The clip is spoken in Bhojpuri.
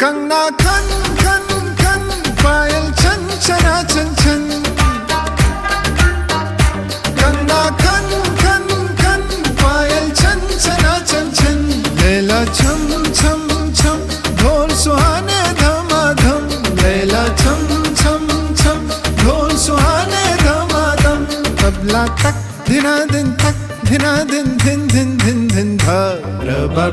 कंगना खन खन खन, पायल छन छना छन छन। कंगना खन खन खन, पायल छन छना छन छन। लैला छम छम छम, ढोल सुहाने धमाधम। लैला छम छम छम, ढोल सुहाने धमाधम। तबला तक धिना दिन तक, धिना दिन धिन धिन धिन धिन धा। रबा